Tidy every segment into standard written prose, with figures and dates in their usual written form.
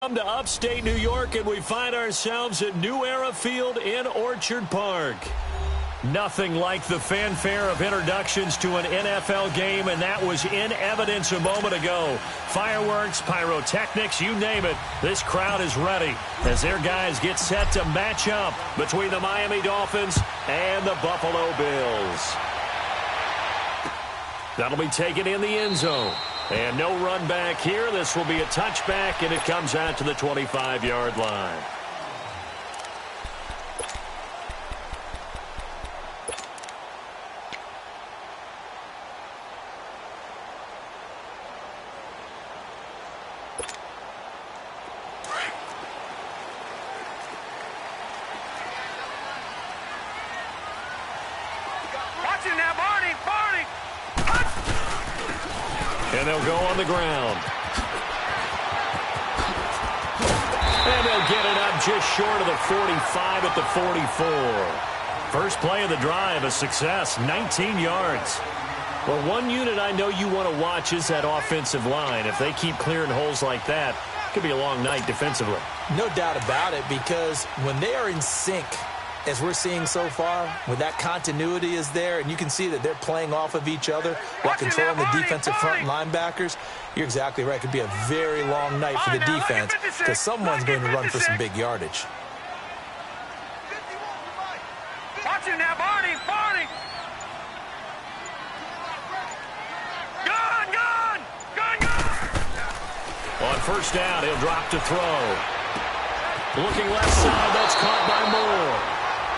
Come to upstate New York, and we find ourselves at New Era Field in Orchard Park. Nothing like the fanfare of introductions to an NFL game, and that was in evidence a moment ago. Fireworks, pyrotechnics, you name it. This crowd is ready as their guys get set to match up between the Miami Dolphins and the Buffalo Bills. That'll be taken in the end zone. And no run back here. This will be a touchback, and it comes out to the 25-yard line. And they'll go on the ground. And they'll get it up just short of the 45 at the 44. First play of the drive, a success, 19 yards. Well, one unit I know you want to watch is that offensive line. If they keep clearing holes like that, it could be a long night defensively. No doubt about it, because when they are in sync, as we're seeing so far, when that continuity is there, and you can see that they're playing off of each other while controlling the defensive front linebackers, you're exactly right. It could be a very long night for the defense because someone's going to run for some big yardage. Watch it now, Barney! Gun! On first down, he'll drop to throw. Looking left side, that's caught by Moore.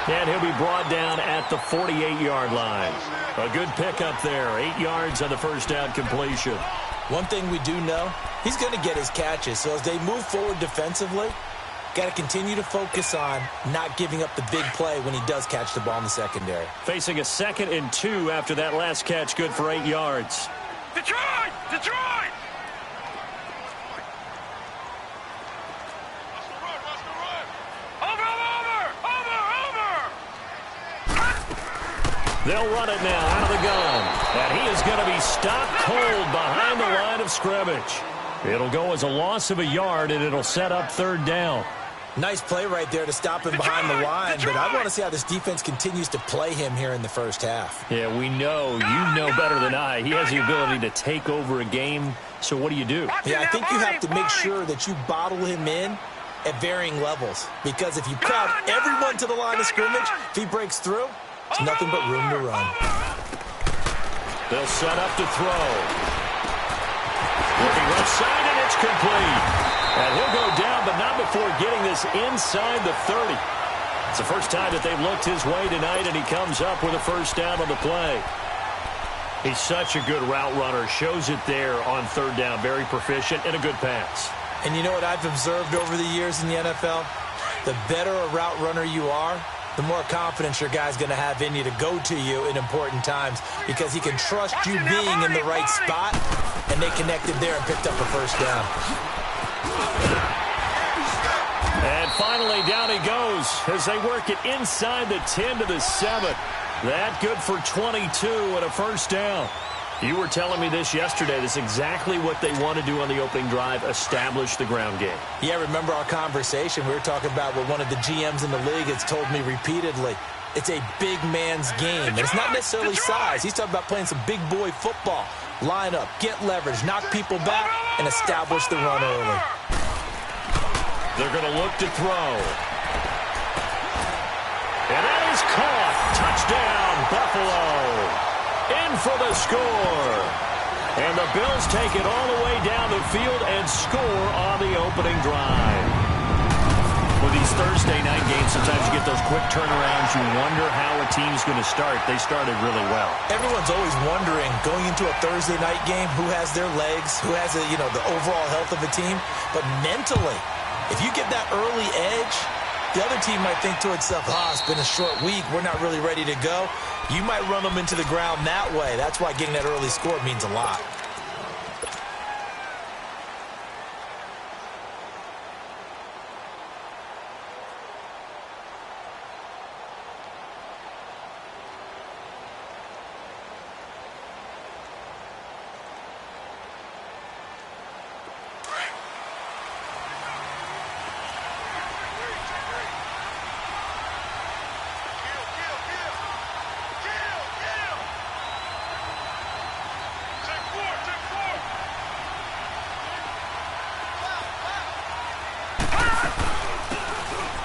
And he'll be brought down at the 48-yard line. A good pickup there, 8 yards on the first down completion. One thing we do know, he's going to get his catches. So as they move forward defensively, got to continue to focus on not giving up the big play when he does catch the ball in the secondary. Facing a 2nd and 2 after that last catch, good for 8 yards. Detroit! They'll run it now out of the gun. And he is going to be stopped cold behind the line of scrimmage. It'll go as a loss of a yard, and it'll set up 3rd down. Nice play right there to stop him behind the line, but I want to see how this defense continues to play him here in the first half. Yeah, we know. You know better than I. He has the ability to take over a game, so what do you do? Yeah, I think you have to make sure that you bottle him in at varying levels, because if you crowd everyone to the line of scrimmage, if he breaks through, there's nothing but room to run. They'll set up to throw. Looking left side, and it's complete. And he'll go down, but not before getting this inside the 30. It's the first time that they've looked his way tonight, and he comes up with a first down on the play. He's such a good route runner. Shows it there on 3rd down. Very proficient and a good pass. And you know what I've observed over the years in the NFL? The better a route runner you are, the more confidence your guy's going to have in you to go to you in important times, because he can trust you being in the right spot, and they connected there and picked up a first down. And finally, down he goes as they work it inside the 10 to the 7. That good for 22 and a first down. You were telling me this yesterday. This is exactly what they want to do on the opening drive, establish the ground game. Yeah, remember our conversation. We were talking about what one of the GMs in the league has told me repeatedly. It's a big man's game. And it's not necessarily size. He's talking about playing some big boy football. Line up, get leverage, knock people back, and establish the run early. They're going to look to throw. And that is caught. Touchdown, Buffalo. In for the score. And the Bills take it all the way down the field and score on the opening drive. With these Thursday night games, sometimes you get those quick turnarounds. You wonder how a team's going to start. They started really well. Everyone's always wondering, going into a Thursday night game, who has their legs, who has the overall health of a team. But mentally, if you get that early edge, the other team might think to itself, it's been a short week, we're not really ready to go. You might run them into the ground that way. That's why getting that early score means a lot.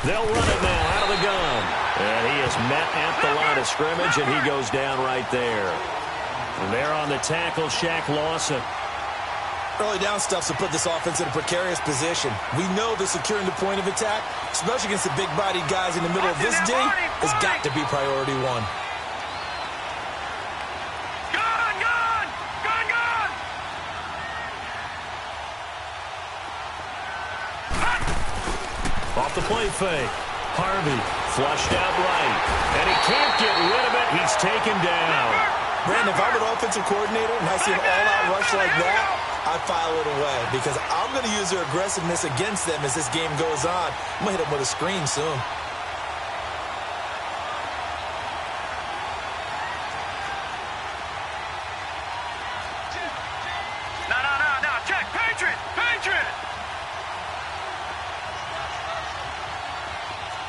They'll run it now out of the gun. And he is met at the line of scrimmage, and he goes down right there. And there on the tackle, Shaq Lawson. Early down stuffs will put this offense in a precarious position. We know that securing the point of attack, especially against the big-bodied guys in the middle of this D, has got to be priority one. Off the play fake. Harvey flushed out right. And he can't get rid of it. He's taken down. Brandon, if I'm an offensive coordinator and I see an all-out rush like that, I file it away because I'm going to use their aggressiveness against them as this game goes on. I'm going to hit them with a screen soon. No. Check. Patriot.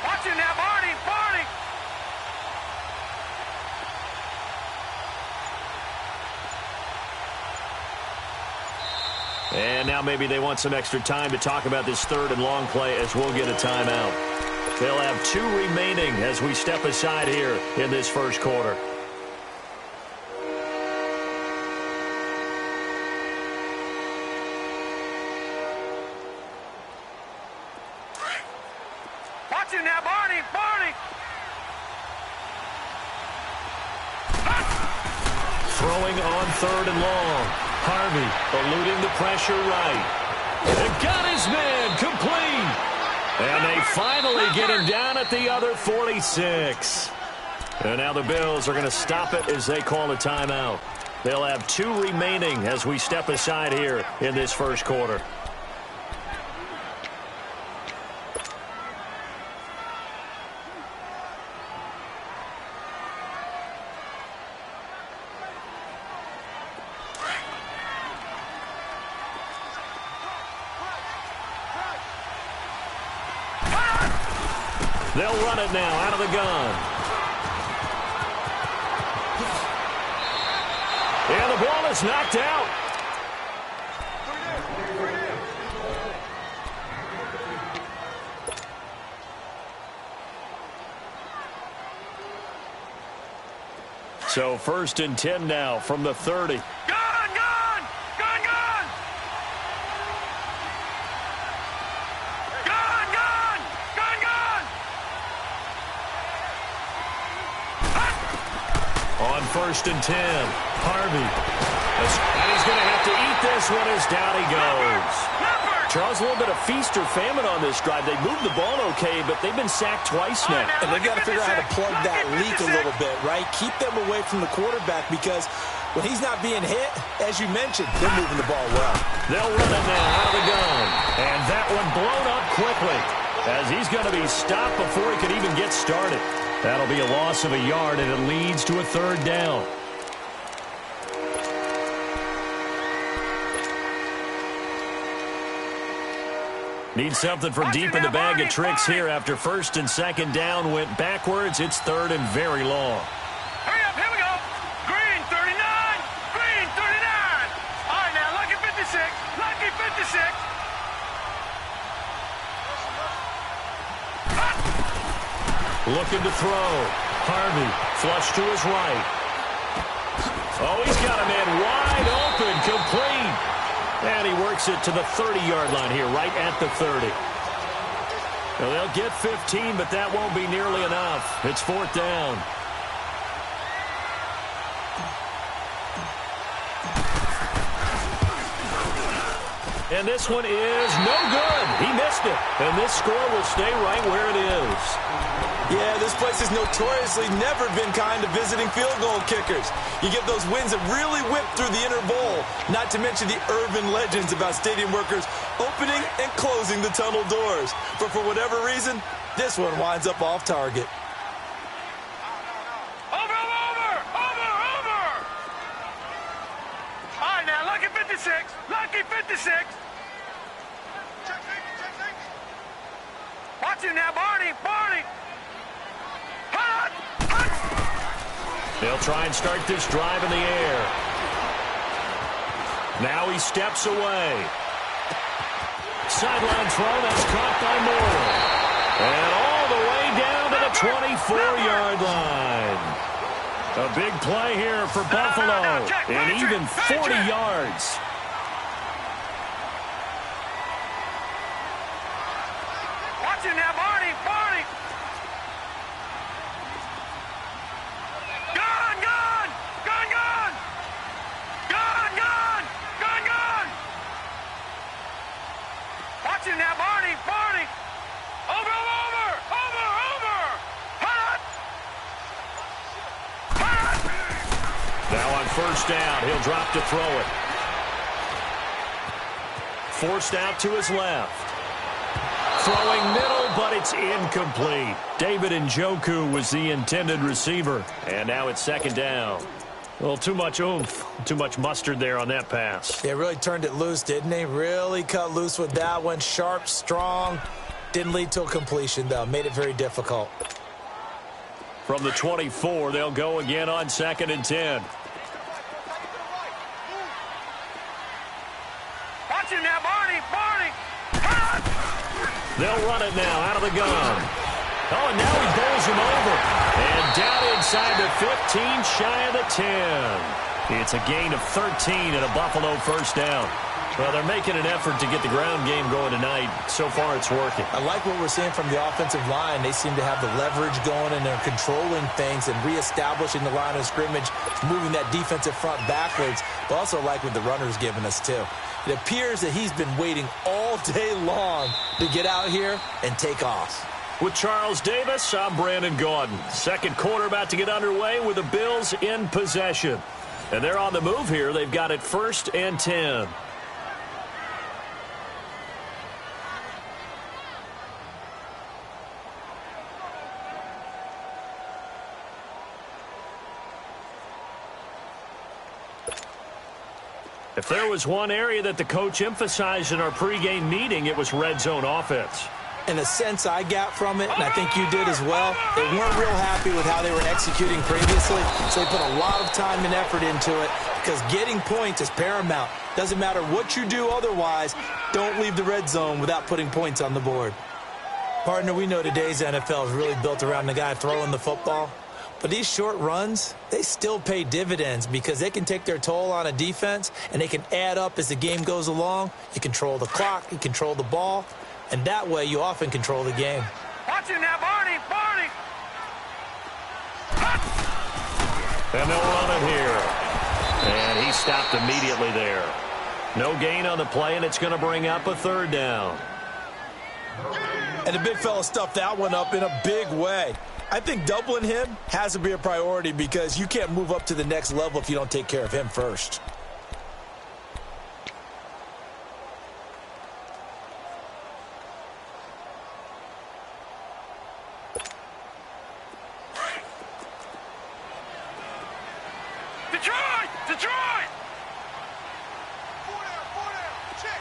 Watch it now, Barney. And now maybe they want some extra time to talk about this third and long play as we'll get a timeout. They'll have 2 remaining as we step aside here in this first quarter. Watch it now, Barney. Throwing on third and long. Harvey eluding the pressure right. And got his man complete. And they finally get him down at the other 46. And now the Bills are going to stop it as they call a timeout. They'll have 2 remaining as we step aside here in this first quarter. They'll run it now out of the gun. And the ball is knocked out. So 1st and 10 now from the 30. On 1st and 10, Harvey. And he's going to have to eat this one as down he goes. Charles, a little bit of feast or famine on this drive. They moved the ball okay, but they've been sacked twice now. And they've got to figure out how to plug that leak a little bit, right? Keep them away from the quarterback because when he's not being hit, as you mentioned, they're moving the ball well. They'll run it now out of the gun. And that one blown up quickly as he's going to be stopped before he could even get started. That'll be a loss of a yard, and it leads to a 3rd down. Need something from deep in the bag of tricks here after 1st and 2nd down went backwards. It's 3rd and very long. Hurry up, here we go. Green 39. All right, now, lucky 56. Looking to throw. Harvey, flush to his right. Oh, he's got a man wide open, complete. And he works it to the 30-yard line here, right at the 30. Now, they'll get 15, but that won't be nearly enough. It's 4th down. And this one is no good. He missed it. And this score will stay right where it is. Yeah, this place has notoriously never been kind to visiting field goal kickers. You get those wins that really whip through the inner bowl, not to mention the urban legends about stadium workers opening and closing the tunnel doors. But for whatever reason, this one winds up off target. Over. All right, now, lucky 56. Watch him now, Barney. They'll try and start this drive in the air. Now he steps away. Sideline throw, that's caught by Moore. And all 24-yard line. A big play here for Buffalo, and even 40 yards. Watch it now, Barney. Barney. Gone, gone. Gone, gone. Gone, gone. Gone, gone. Watch it now, Barney. Barney. Over, over, over, over. Hut. Hut. Now on first down, he'll drop to throw it. Forced out to his left. Throwing middle, but it's incomplete. David Njoku was the intended receiver. And now it's second down. Well, too much oomph, too much mustard there on that pass. They really turned it loose, didn't they? Really cut loose with that one. Sharp, strong. Didn't lead to a completion, though. Made it very difficult. From the 24, they'll go again on 2nd and 10. Watch it now, Barney. Barney. Hut. They'll run it now out of the gun. Oh, and now he bowls him over. And down inside the 15, shy of the 10. It's a gain of 13 and a Buffalo first down. Well, they're making an effort to get the ground game going tonight. So far, it's working. I like what we're seeing from the offensive line. They seem to have the leverage going, and they're controlling things and reestablishing the line of scrimmage, moving that defensive front backwards. But also like what the runner's giving us, too. It appears that he's been waiting all day long to get out here and take off. With Charles Davis, I'm Brandon Gaudin. Second quarter about to get underway with the Bills in possession. And they're on the move here. They've got it 1st and 10. If there was one area that the coach emphasized in our pregame meeting, it was red zone offense. In a sense I got from it, and I think you did as well, they weren't real happy with how they were executing previously, so they put a lot of time and effort into it because getting points is paramount. Doesn't matter what you do otherwise, don't leave the red zone without putting points on the board. Partner, we know today's NFL is really built around the guy throwing the football. But these short runs, they still pay dividends because they can take their toll on a defense and they can add up as the game goes along. You control the clock, you control the ball, and that way you often control the game. Watch it now, Barney. Barney. And they'll run it here. And he stopped immediately there. No gain on the play, and it's going to bring up a 3rd down. And the big fella stuffed that one up in a big way. I think doubling him has to be a priority because you can't move up to the next level if you don't take care of him first. Detroit! Detroit!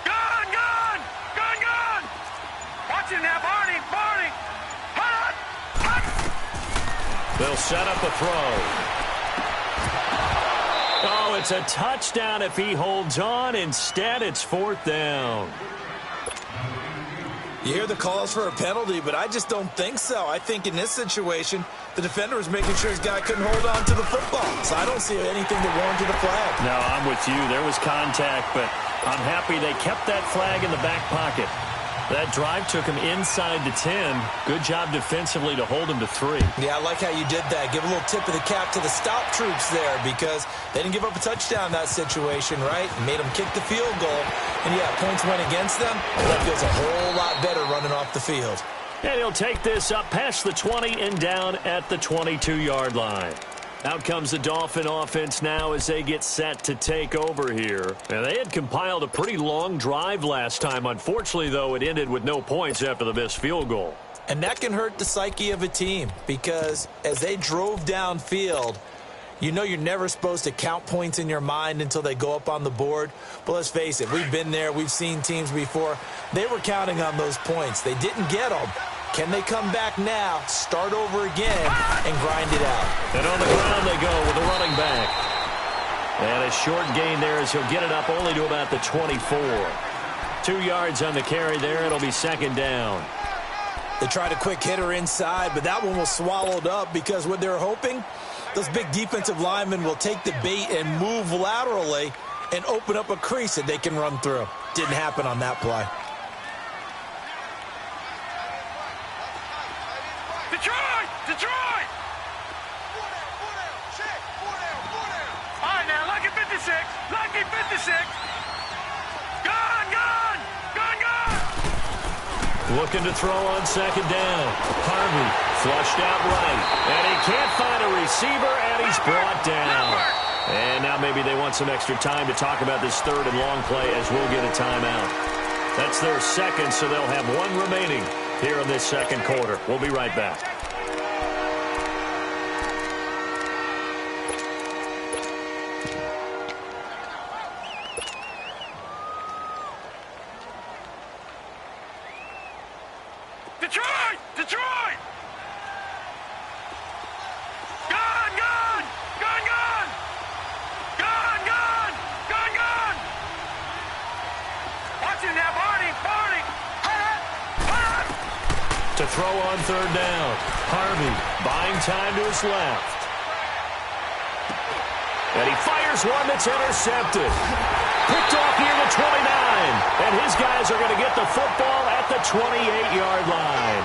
Gone, gone! Gone, gone! Watch it now, Barney! Barney! Hut! Hut! They'll set up a throw. Oh, it's a touchdown if he holds on. Instead, it's 4th down. You hear the calls for a penalty, but I just don't think so. I think in this situation, the defender was making sure his guy couldn't hold on to the football. So I don't see anything that warranted a flag. No, I'm with you. There was contact, but I'm happy they kept that flag in the back pocket. That drive took him inside the 10. Good job defensively to hold him to 3. Yeah, I like how you did that. Give a little tip of the cap to the stop troops there because they didn't give up a touchdown in that situation, right? Made them kick the field goal. And, yeah, points went against them. That feels a whole lot better running off the field. And he'll take this up past the 20 and down at the 22-yard line. Out comes the Dolphin offense now as they get set to take over here. And they had compiled a pretty long drive last time. Unfortunately, though, it ended with no points after the missed field goal. And that can hurt the psyche of a team because as they drove downfield, you know you're never supposed to count points in your mind until they go up on the board. But let's face it, we've been there. We've seen teams before. They were counting on those points. They didn't get them. Can they come back now, start over again, and grind it out? And on the ground they go with the running back. And a short gain there as he'll get it up only to about the 24. 2 yards on the carry there. It'll be 2nd down. They tried a quick hitter inside, but that one was swallowed up because what they're hoping, those big defensive linemen will take the bait and move laterally and open up a crease that they can run through. Didn't happen on that play. Detroit! Detroit! All right, now, lucky 56. Lucky 56. Gone, gone! Gone, gone! Looking to throw on second down. Harvey flushed out right. And he can't find a receiver, and he's brought down. And now maybe they want some extra time to talk about this third and long play as we'll get a timeout. That's their second, so they'll have one remaining here in this second quarter. We'll be right back. Detroit! Detroit! Gone, gone! Gone, gone! Gone, gone! Gone, gone! Watch it now, Barney! Barney! To throw on third down. Harvey buying time to his left. And he fires one that's intercepted. Picked off near the 29. And his guys are going to get the football at the 28-yard line.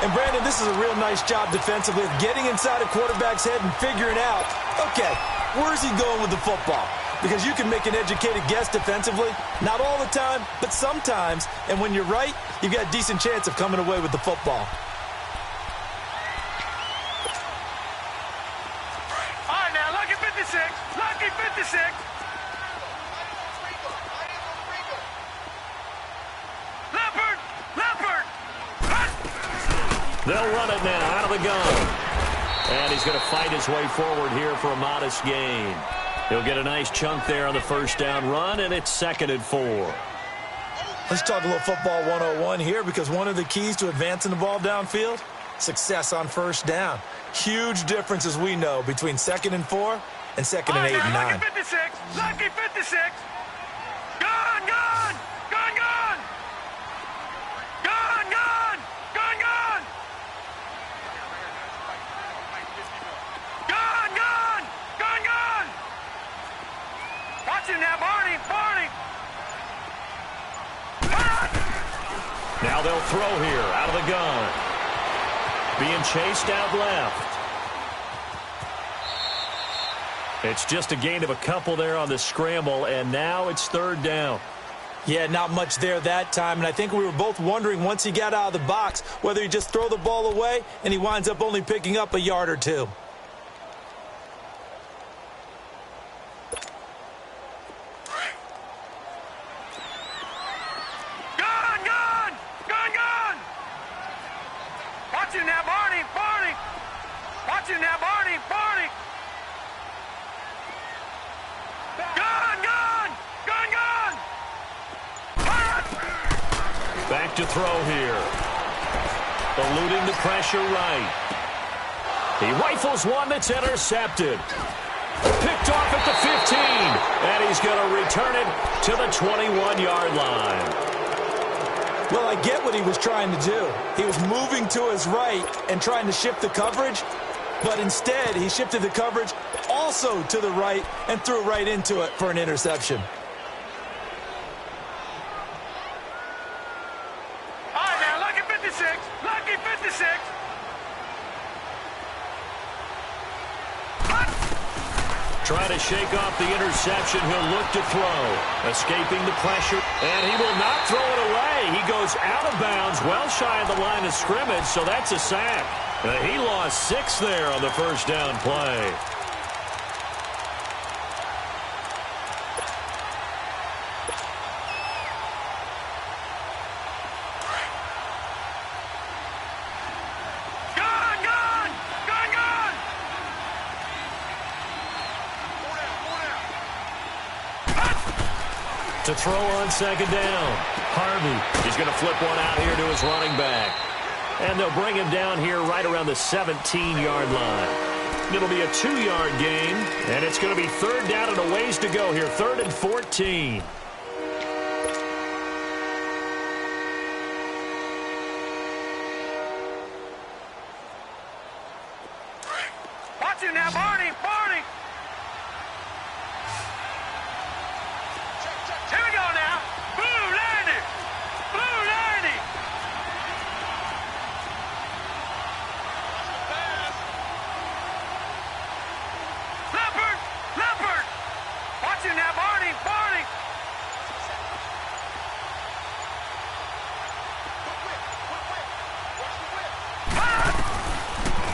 And, Brandon, this is a real nice job defensively of getting inside a quarterback's head and figuring out, okay, where's he going with the football? Because you can make an educated guess defensively. Not all the time, but sometimes. And when you're right, you've got a decent chance of coming away with the football. All right, now, lucky 56. Lucky 56. Leopard! Leopard! They'll run it now out of the gun. And he's going to fight his way forward here for a modest gain. He'll get a nice chunk there on the first down run, and it's 2nd and 4. Let's talk a little football 101 here, because one of the keys to advancing the ball downfield, success on first down. Huge difference, as we know, between 2nd and 4 and 2nd and 8 and 9. Lucky 56. Lucky 56. Gone, gone! Gone, gone! Gone, gone! Gone, gone! Gone, gone! Gone, gone! Watch it now, Barney! Barney! Now they'll throw here out of the gun. Being chased out left. It's just a gain of a couple there on the scramble, and now it's third down. Yeah, not much there that time, and I think we were both wondering once he got out of the box whether he just throw the ball away and he winds up only picking up a yard or two. Gone, gone! Gone, gone! Watch it now, Barney! Barney! Watch it now, Barney! Barney! Gone, gone! Gone, gone! Back to throw here. Eluding the pressure right. He rifles one that's intercepted. Picked off at the 15. And he's going to return it to the 21-yard line. Well, I get what he was trying to do. He was moving to his right and trying to shift the coverage, but instead he shifted the coverage also to the right and threw right into it for an interception. All right, now, lucky 56. Lucky 56. Trying to shake off the interception. He'll look to throw. Escaping the pressure. And he will not throw it away. He goes out of bounds, well shy of the line of scrimmage, so that's a sack. He lost 6 there on the first down play. Gone, gone! Gone, gone! To throw on second down. Harvey is going to flip one out here to his running back. And they'll bring him down here right around the 17-yard line. It'll be a 2-yard gain, and it's going to be third down and a ways to go here. 3rd and 14.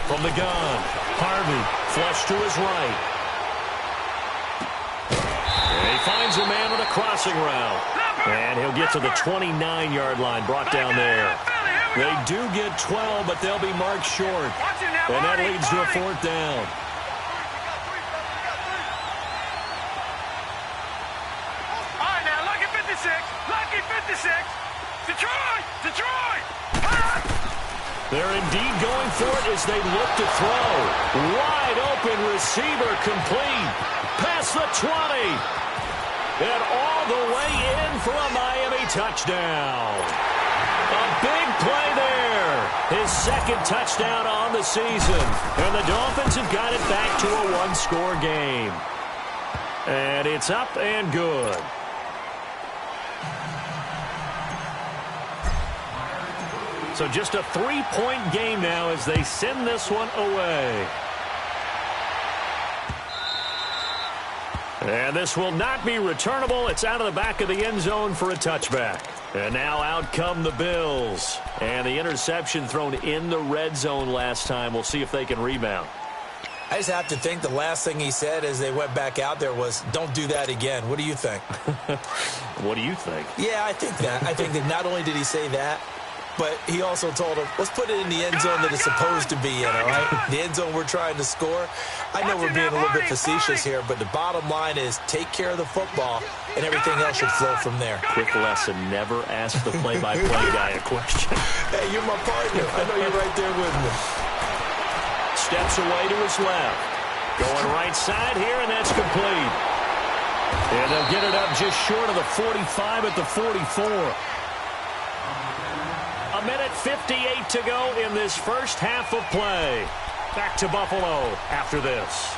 From the gun, Harvey flush to his right. And he finds a man on a crossing route. And he'll get to the 29-yard line, brought down there. They do get 12, but they'll be marked short. And that leads to a 4th down. All right, now, lucky 56. Lucky 56. Detroit! Detroit! They're indeed going for it as they look to throw. Wide open receiver complete. Past the 20. And all the way in for a Miami touchdown. A big play there. His 2nd touchdown on the season. And the Dolphins have got it back to a 1-score game. And it's up and good. So just a 3-point game now as they send this one away. And this will not be returnable. It's out of the back of the end zone for a touchback. And now out come the Bills. And the interception thrown in the red zone last time. We'll see if they can rebound. I just have to think the last thing he said as they went back out there was, don't do that again. What do you think? What do you think? Yeah, I think that. I think that not only did he say that, but he also told him, let's put it in the end zone that it's supposed to be in, all right? The end zone we're trying to score. I know we're being a little bit facetious here, but the bottom line is take care of the football, and everything else should flow from there. Quick lesson, never ask the play-by-play guy a question. Hey, you're my partner. I know you're right there with me. Steps away to his left. Going right side here, and that's complete. And they'll get it up just short of the 45 at the 44. A minute 58 to go in this first half of play. Back to Buffalo after this.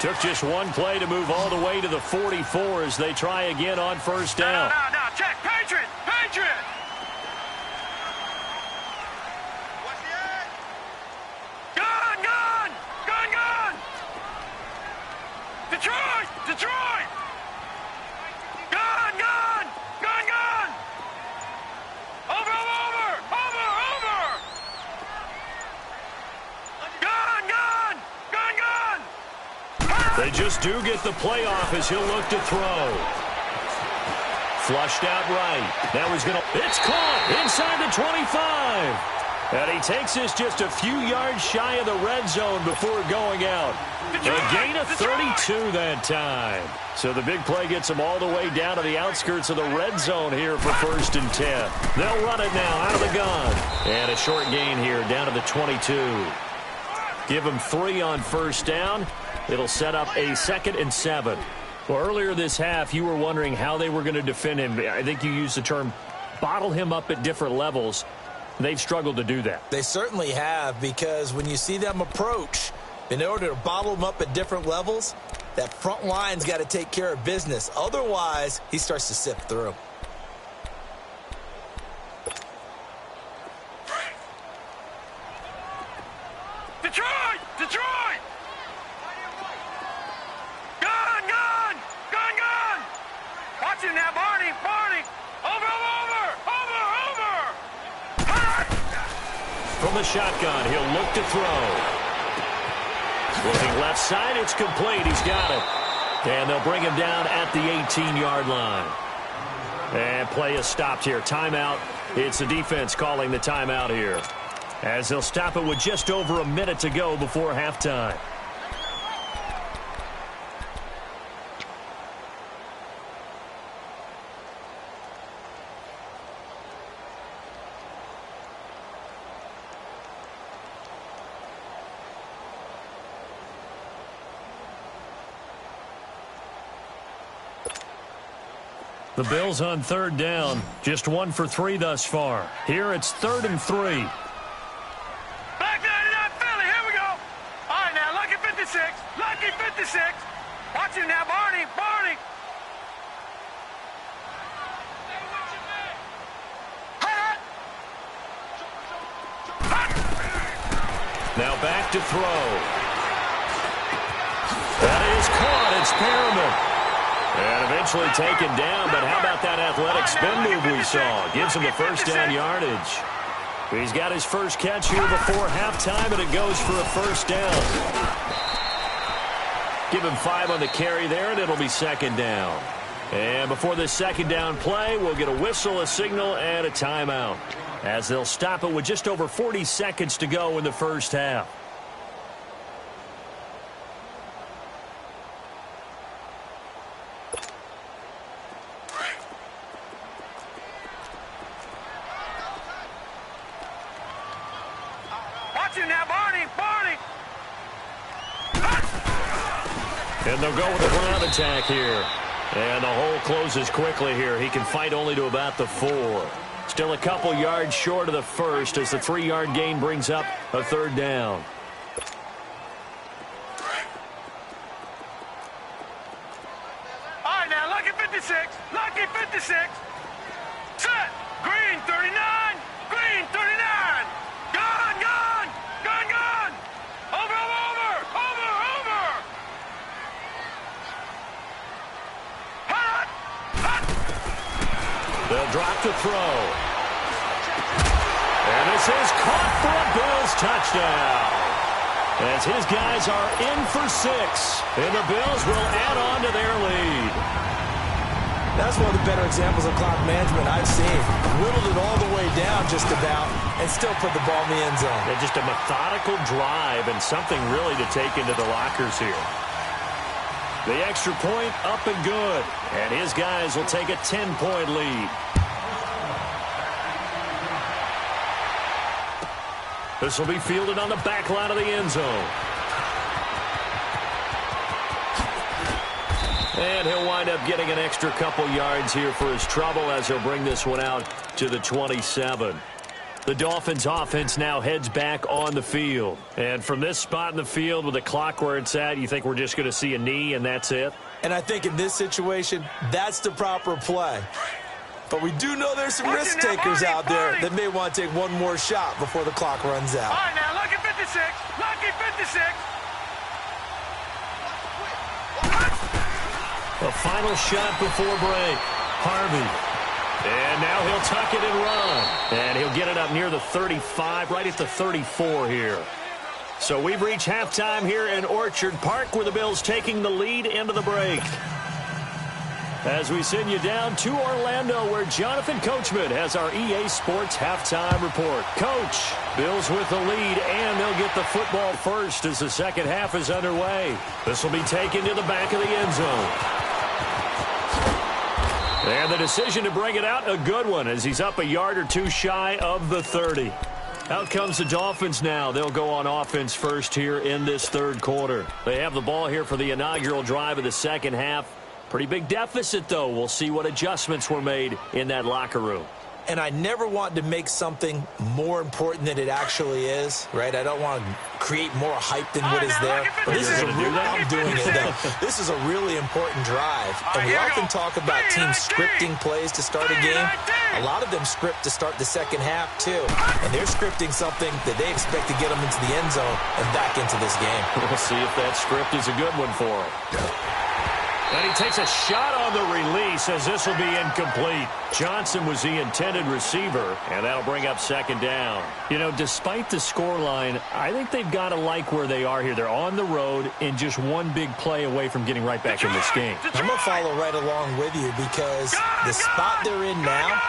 Took just one play to move all the way to the 44 as they try again on first down. No, check. Patriot! Patriot! Gun! Gun! Gun! Gun! Detroit! Detroit! Gun! Gun! Gun! Gun! Over! Gun! Gun! Gun! Gun! They just do get the playoff as he'll look to throw. Flushed out right. Now he's going to... It's caught inside the 25. And he takes this just a few yards shy of the red zone before going out. A gain of 32 that time. So the big play gets him all the way down to the outskirts of the red zone here for 1st and 10. They'll run it now out of the gun. And a short gain here down to the 22. Give him 3 on first down. It'll set up a 2nd and 7. Well, earlier this half, you were wondering how they were going to defend him. I think you used the term bottle him up at different levels. They've struggled to do that. They certainly have, because when you see them approach, in order to bottle them up at different levels, that front line's got to take care of business. Otherwise, he starts to sift through. Detroit! Detroit! Gun! Gun! Gun! Gun! Watch him now, Barney! Barney! Over! From the shotgun, he'll look to throw. Looking left side, it's complete. He's got it. And they'll bring him down at the 18-yard line. And play is stopped here. Timeout. It's the defense calling the timeout here, as they'll stop it with just over a minute to go before halftime. The Bills on 3rd down. Just 1 for 3 thus far. Here it's 3rd and 3. Back 99 Philly, here we go. All right, now, lucky 56. Lucky 56. Watch him now, Barney. Barney. Now back to throw. That is caught. It's Perriman. And eventually taken down, but how about that athletic spin move we saw? Gives him the first down yardage. He's got his first catch here before halftime, and it goes for a first down. Give him 5 on the carry there, and it'll be second down. And before this second down play, we'll get a whistle, a signal, and a timeout, as they'll stop it with just over 40 seconds to go in the first half. And they'll go with the ground attack here. And the hole closes quickly here. He can fight only to about the 4. Still a couple yards short of the first as the 3-yard gain brings up a third down. All right, now, lucky 56. Lucky 56. Set. Green 39. Green 39. Gone, gone. Gone, gone. Over, over, over, over. Hot, hot. They'll drop to throw. And this is caught for a Bills touchdown. As his guys are in for 6. And the Bills will add on to their lead. That's one of the better examples of clock management I've seen. Whittled it all the way down just about and still put the ball in the end zone. Yeah, just a methodical drive and something really to take into the lockers here. The extra point up and good. And his guys will take a 10-point lead. This will be fielded on the back line of the end zone. And he'll wind up getting an extra couple yards here for his trouble as he'll bring this one out to the 27. The Dolphins offense now heads back on the field. And from this spot in the field with the clock where it's at, you think we're just going to see a knee and that's it? And I think in this situation, that's the proper play. But we do know there's some risk takers out there that may want to take one more shot before the clock runs out. All right, now, lucky 56. Lucky 56. A final shot before break. Harvey. And now he'll tuck it and run. And he'll get it up near the 35, right at the 34 here. So we've reached halftime here in Orchard Park, where the Bills taking the lead into the break. As we send you down to Orlando, where Jonathan Coachman has our EA Sports halftime report. Coach, Bills with the lead, and they'll get the football first as the second half is underway. This will be taken to the back of the end zone. And the decision to bring it out, a good one, as he's up a yard or two shy of the 30. Out comes the Dolphins now. They'll go on offense first here in this third quarter. They have the ball here for the inaugural drive of the second half. Pretty big deficit, though. We'll see what adjustments were made in that locker room. And I never want to make something more important than it actually is, right? I don't want to create more hype than what is there. But this is I'm doing it, though. This is a really important drive. And we often talk about teams scripting plays to start a game. A lot of them script to start the second half, too. And they're scripting something that they expect to get them into the end zone and back into this game. We'll see if that script is a good one for them. And he takes a shot on the release as this will be incomplete. Johnson was the intended receiver, and that'll bring up second down. You know, despite the scoreline, I think they've got to like where they are here. They're on the road and just one big play away from getting right back in this game. I'm going to follow right along with you because the spot they're in now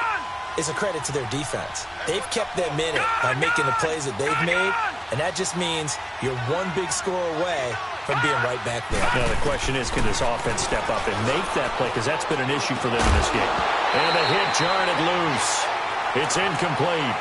is a credit to their defense. They've kept them in it by making the plays that they've made, and that just means you're one big score away from being right back there. Now the question is, can this offense step up and make that play? Because that's been an issue for them in this game. And the hit jarred it loose. It's incomplete.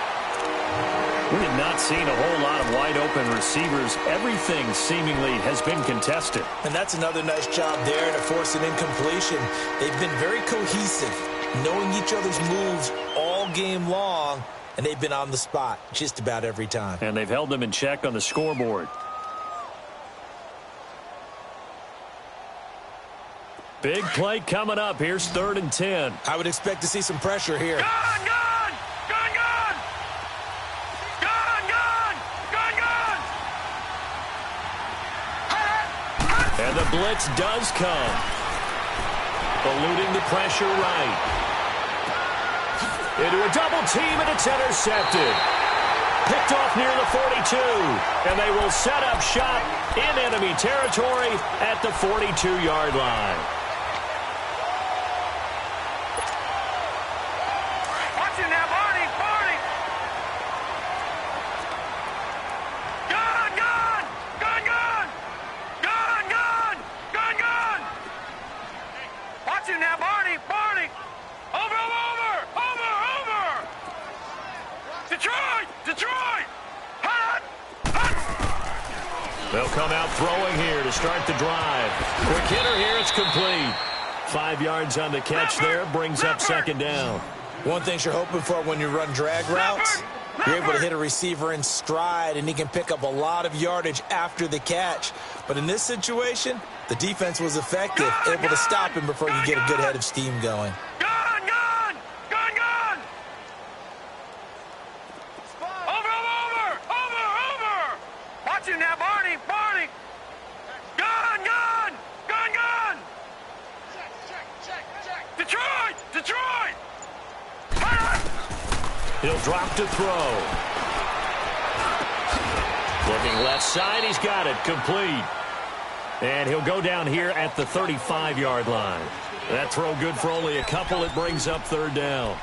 We have not seen a whole lot of wide open receivers. Everything seemingly has been contested. And that's another nice job there to force an incompletion. They've been very cohesive, knowing each other's moves all game long, and they've been on the spot just about every time. And they've held them in check on the scoreboard. Big play coming up. Here's 3rd and 10. I would expect to see some pressure here. Gone, gone! Gone, gone! Gone, gone! Gone, gone! And the blitz does come. Eluding the pressure right. Into a double team, and it's intercepted. Picked off near the 42. And they will set up shop in enemy territory at the 42-yard line. Watch it now, Barney. Barney. Gun, gun. Gun, gun. Gun, gun. Gun, gun. Watch it now, Barney. Barney. Over, over. Over, over. Detroit. Detroit. Hot. Hot. They'll come out throwing here to start the drive. Quick hitter here. It's complete. 5 yards on the catch there. Brings up second down. One thing you're hoping for when you run drag routes, you're able to hit a receiver in stride, and he can pick up a lot of yardage after the catch. But in this situation, the defense was effective, able to stop him before he could get a good head of steam going. Gun, gun. Gun, gun. Over, over. Over, over. Watch it now, Barney. Barney. Gun, gun. Gun, gun. Detroit. Detroit. He'll drop to throw. Looking left side, he's got it, complete. And he'll go down here at the 35-yard line. That throw good for only a couple. It brings up third down.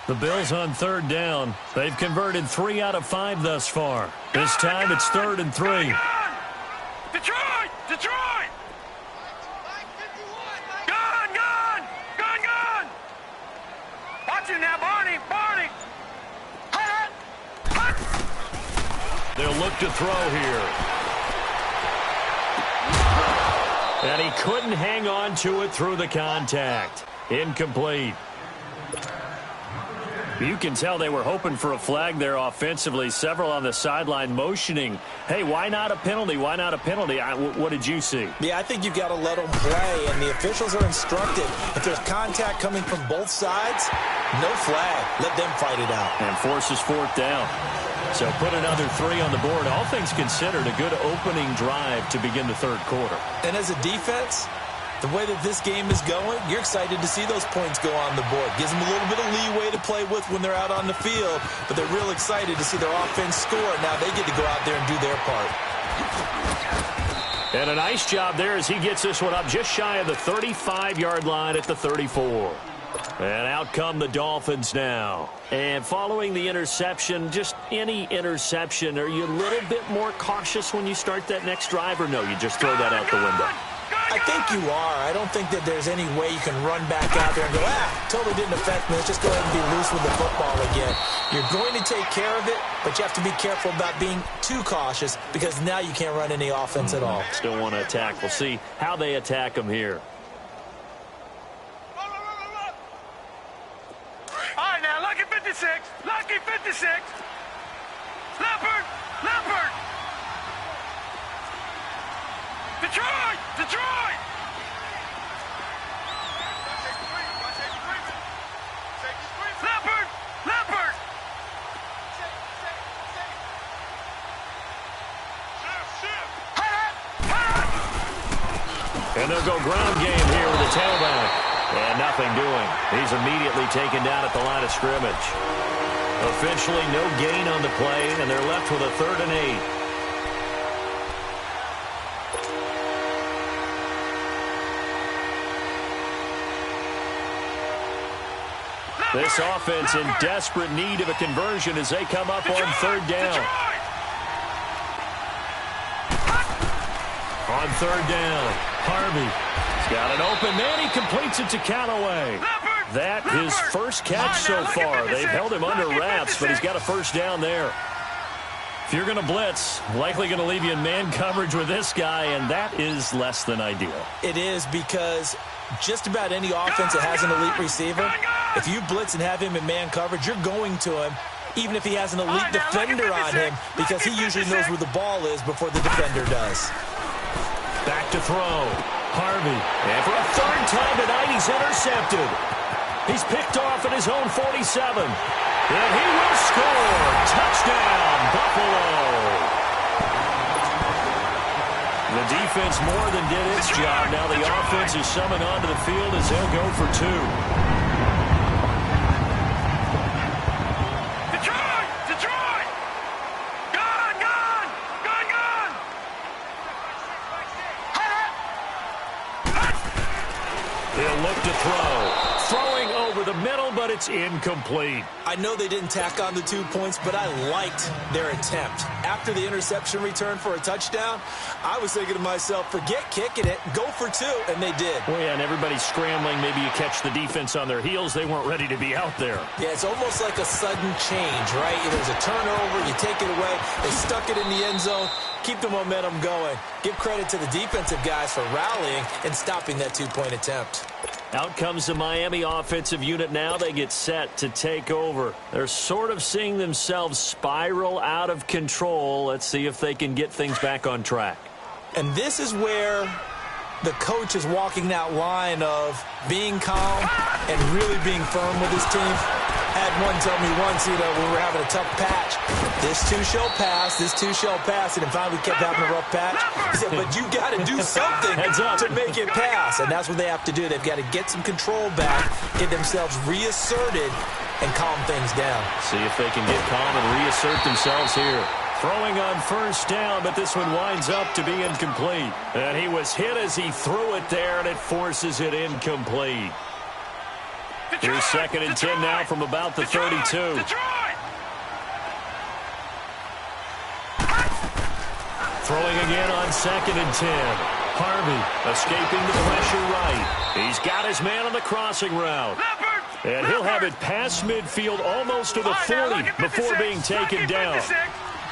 The Bills on third down. They've converted 3 out of 5 thus far. This time it's 3rd and 3. Detroit! Detroit! Gun! Gun! Gun! Gun! Watch it now, Barney! Barney! Hut! Hut! They'll look to throw here. And he couldn't hang on to it through the contact. Incomplete. You can tell they were hoping for a flag there offensively. Several on the sideline motioning, hey, why not a penalty? Why not a penalty? What did you see? Yeah, I think you've got to let them play, and the officials are instructed. If there's contact coming from both sides, no flag. Let them fight it out. And forces 4th down. So put another 3 on the board. All things considered, a good opening drive to begin the third quarter. And as a defense, the way that this game is going, you're excited to see those points go on the board. Gives them a little bit of leeway to play with when they're out on the field, but they're real excited to see their offense score. Now they get to go out there and do their part. And a nice job there as he gets this one up just shy of the 35-yard line at the 34. And out come the Dolphins now. And following the interception, just any interception, are you a little bit more cautious when you start that next drive, or no, you just throw that out the window? I think you are. I don't think that there's any way you can run back out there and go, totally didn't affect me. Let's just go ahead and be loose with the football again. You're going to take care of it, but you have to be careful about being too cautious because now you can't run any offense at all. Still want to attack. We'll see how they attack them here. All right, now, Lucky 56. Lucky 56. Leopard. Leopard. Detroit! Detroit! Leopard! Leopard! And they'll go ground game here with the tailback. And nothing doing. He's immediately taken down at the line of scrimmage. Officially no gain on the play, and they're left with a 3rd and 8. This offense in desperate need of a conversion as they come up on 3rd down. On 3rd down, Harvey. He's got an open man. He completes it to Callaway. That his first catch so far. They've held him under wraps, but he's got a 1st down there. If you're going to blitz, likely going to leave you in man coverage with this guy, and that is less than ideal. It is because just about any offense that has an elite receiver, if you blitz and have him in man coverage, you're going to him, even if he has an elite defender on him, because he usually knows where the ball is before the defender does. Back to throw. Harvey. And for a 3rd time tonight, he's intercepted. He's picked off at his own 47. And he will score. Touchdown, Buffalo. The defense more than did its job. Now the offense is summoned onto the field as they'll go for two. Detroit! Gone! He'll look to throw. Throwing over the middle, but it's incomplete. I know they didn't tack on the 2 points, but I liked their attempt. After the interception return for a touchdown, I was thinking to myself, forget kicking it, go for two, and they did. Well, yeah, and everybody's scrambling. Maybe you catch the defense on their heels. They weren't ready to be out there. Yeah, it's almost like a sudden change, right? There's a turnover, you take it away, they stuck it in the end zone, keep the momentum going. Give credit to the defensive guys for rallying and stopping that 2-point attempt. Out comes the Miami offensive unit now. They get set to take over. They're sort of seeing themselves spiral out of control. Let's see if they can get things back on track. And this is where the coach is walking that line of being calm and really being firm with his team. Had one tell me once, when we were having a tough patch, this too shall pass, this too shall pass, and finally we kept having a rough patch. He said, but you got to do something to make it pass, and that's what they have to do. They've got to get some control back, get themselves reasserted, and calm things down. See if they can get calm and reassert themselves here. Throwing on first down, but this one winds up to be incomplete. And he was hit as he threw it there, and it forces it incomplete. Here's 2nd and 10 now from about the 32. Throwing again on 2nd and 10. Harvey escaping the pressure right. He's got his man on the crossing route. And he'll have it past midfield almost to the 40 before being taken down.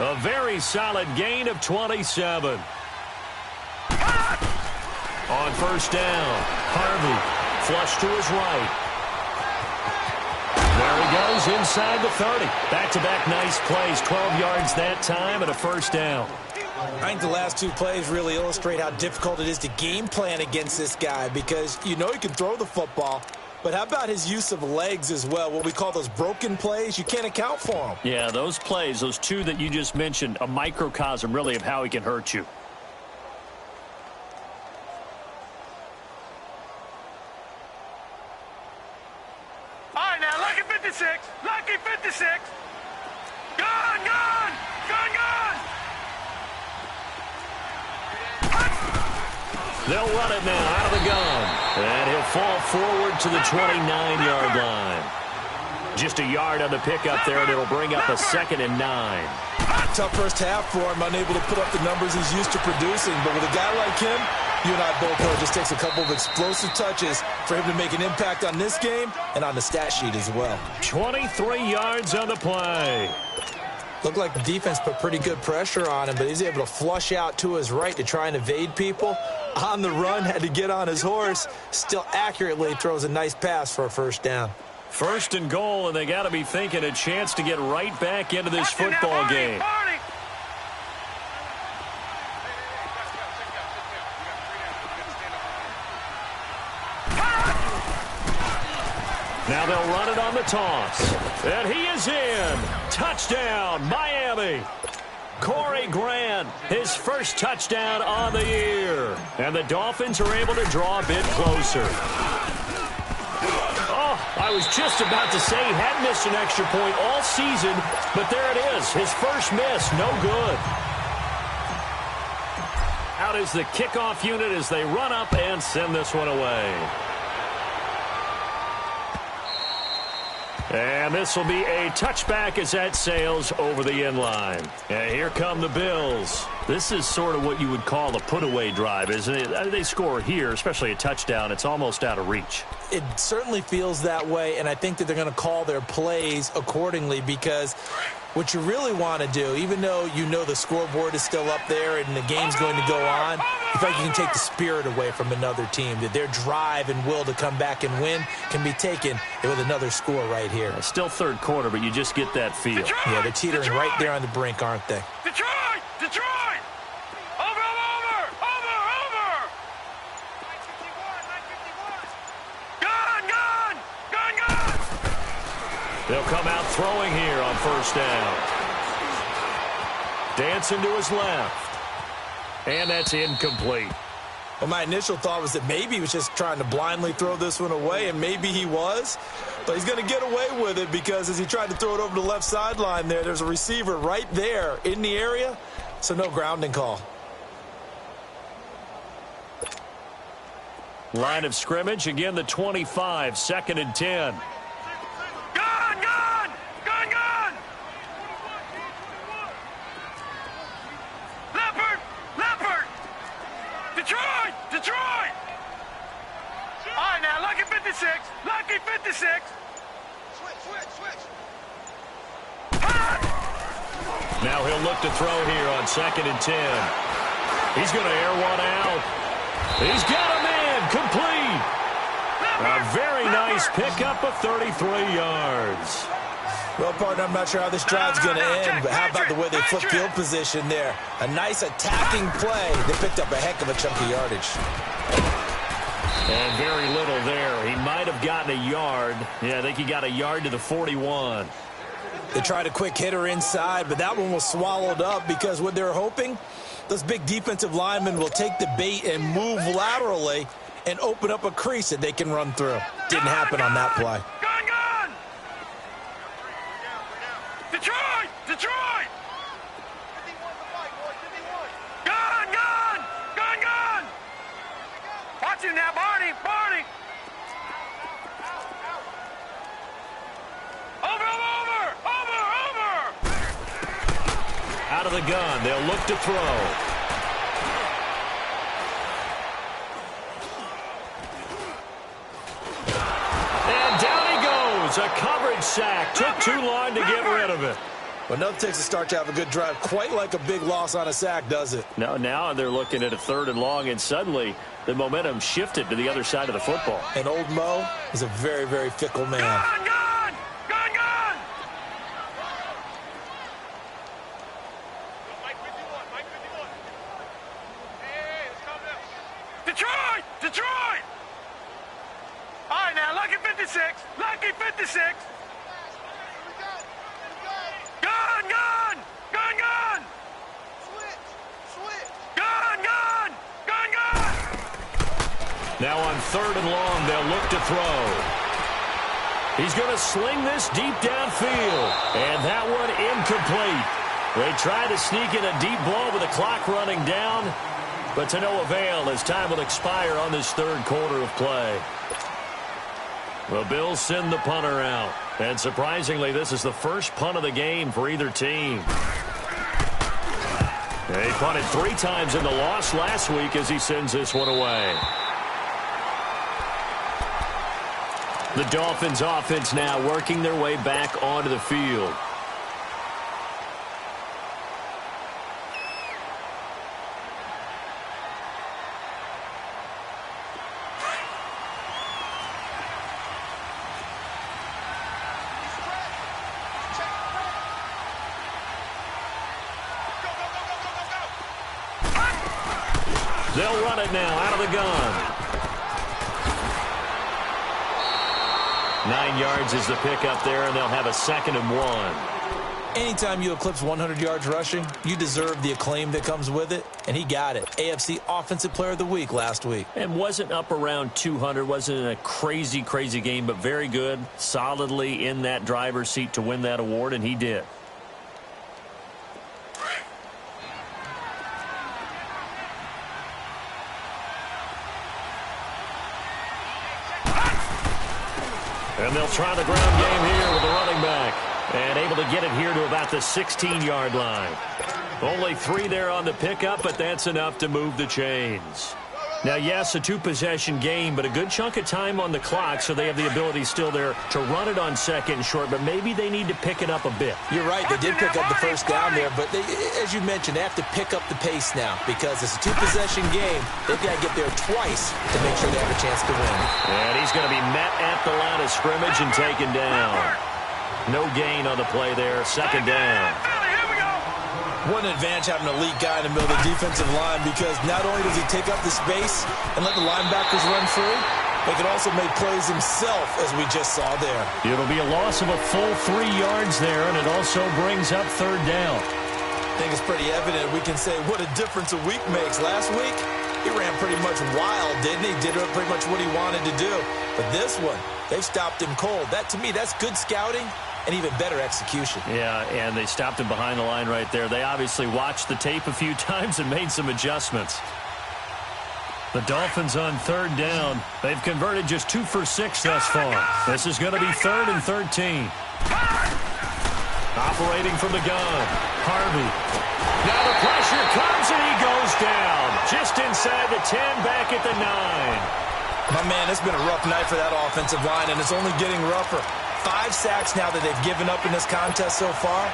A very solid gain of 27. On first down, Harvey flush to his right. There he goes inside the 30. Back-to-back nice plays. 12 yards that time and a first down. I think the last 2 plays really illustrate how difficult it is to game plan against this guy because you know he can throw the football, but how about his use of legs as well? What we call those broken plays, you can't account for them. Yeah, those plays, those 2 that you just mentioned, a microcosm really of how he can hurt you. Lucky 56. Gone. They'll run it now out of the gun. And he'll fall forward to the 29-yard line. Just a yard on the pickup there, and it'll bring up a 2nd and 9. Tough first half for him, unable to put up the numbers he's used to producing. But with a guy like him, you and I both know it just takes a couple of explosive touches for him to make an impact on this game and on the stat sheet as well. 23 yards on the play. Looked like the defense put pretty good pressure on him, but he's able to flush out to his right to try and evade people. On the run, had to get on his horse. Still accurately throws a nice pass for a first down. 1st and goal, and they got to be thinking a chance to get right back into this football game. Now they'll run it on the toss. And he is in. Touchdown, Miami. Corey Grant, his first touchdown on the year. And the Dolphins are able to draw a bit closer. Oh, I was just about to say he had missed an extra point all season, but there it is. His first miss, no good. Out is the kickoff unit as they run up and send this one away. And this will be a touchback as that sails over the end line. And here come the Bills. This is sort of what you would call a put-away drive, isn't it? They score here, especially a touchdown. It's almost out of reach. It certainly feels that way, and I think that they're going to call their plays accordingly because what you really want to do, even though you know the scoreboard is still up there and the game's going to go on, you feel like you can take the spirit away from another team, that their drive and will to come back and win can be taken with another score right here. Still third quarter, but you just get that feel. Yeah, they're teetering right there on the brink, aren't they? Detroit! Over! Gone! They'll come out throwing here on first down. Dancing to his left. And that's incomplete. Well, my initial thought was that maybe he was just trying to blindly throw this one away, and maybe he was. But he's going to get away with it because as he tried to throw it over the left sideline there's a receiver right there in the area, so no grounding call. Line of scrimmage, again the 25, 2nd and 10. Gun, gun! Gun, gun! Leopard! Leopard! Detroit! Detroit! All right, now, lucky 56. Lucky 56. Switch. Now he'll look to throw here on 2nd and 10. He's going to air one out. He's got him in. Complete. A very nice pickup of 33 yards. Well, partner, I'm not sure how this drive's going to end, but how about the way they flip field position there? A nice attacking play. They picked up a heck of a chunk of yardage. And very little there. He might have gotten a yard. Yeah, I think he got a yard to the 41. They tried a quick hitter inside, but that one was swallowed up because what they're hoping, those big defensive linemen will take the bait and move laterally and open up a crease that they can run through. Didn't happen on that play. Gun, gun! Detroit! Detroit! Gun, gun! Gun, gun! Watch him now, Barney! Barney! Over! Out of the gun, they'll look to throw. A coverage sack. Took too long to get rid of it. Well, nothing takes a start to have a good drive quite like a big loss on a sack, does it? No, now they're looking at a 3rd and long, and suddenly the momentum shifted to the other side of the football. And old Mo is a very, very fickle man. Gun, gun! Gun, gun! Hey, let's calm down. Detroit! Detroit! All right, now, lucky 56. Lucky 56. Gun, gun! Gun, gun! Switch! Gun, gun! Gun, gun! Now on 3rd and long, they'll look to throw. He's going to sling this deep downfield. And that one incomplete. They tried to sneak in a deep ball with the clock running down, but to no avail as time will expire on this 3rd quarter of play. The Bills send the punter out. And surprisingly, this is the first punt of the game for either team. They punted 3 times in the loss last week as he sends this one away. The Dolphins offense now working their way back onto the field. They'll run it now out of the gun. 9 yards is the pickup there, and they'll have a 2nd and 1. Anytime you eclipse 100 yards rushing, you deserve the acclaim that comes with it, and he got it. AFC Offensive Player of the Week last week. And wasn't up around 200, wasn't a crazy game, but very good, solidly in that driver's seat to win that award, and he did. And they'll try the ground game here with the running back. And able to get it here to about the 16-yard line. Only 3 there on the pickup, but that's enough to move the chains. Now, yes, a 2-possession game, but a good chunk of time on the clock, so they have the ability still there to run it on 2nd and short, but maybe they need to pick it up a bit. You're right, they did pick up the first down there, but they, as you mentioned, they have to pick up the pace now because it's a 2-possession game. They've got to get there twice to make sure they have a chance to win. And he's going to be met at the line of scrimmage and taken down. No gain on the play there, 2nd down. What an advantage having an elite guy in the middle of the defensive line because not only does he take up the space and let the linebackers run free, but can also make plays himself, as we just saw there. It'll be a loss of a full 3 yards there, and it also brings up 3rd down. think it's pretty evident. We can say what a difference a week makes. Last week, he ran pretty much wild, didn't he? Did pretty much what he wanted to do. But this one, they stopped him cold. That, to me, that's good scouting and even better execution. Yeah, and they stopped him behind the line right there. They obviously watched the tape a few times and made some adjustments. The Dolphins on third down. They've converted just 2 for 6 thus far. This is going to be 3rd and 13. Operating from the gun, Harvey. Now the pressure comes and he goes down. Just inside the 10, back at the 9. My man, it's been a rough night for that offensive line, and it's only getting rougher. 5 sacks now that they've given up in this contest so far.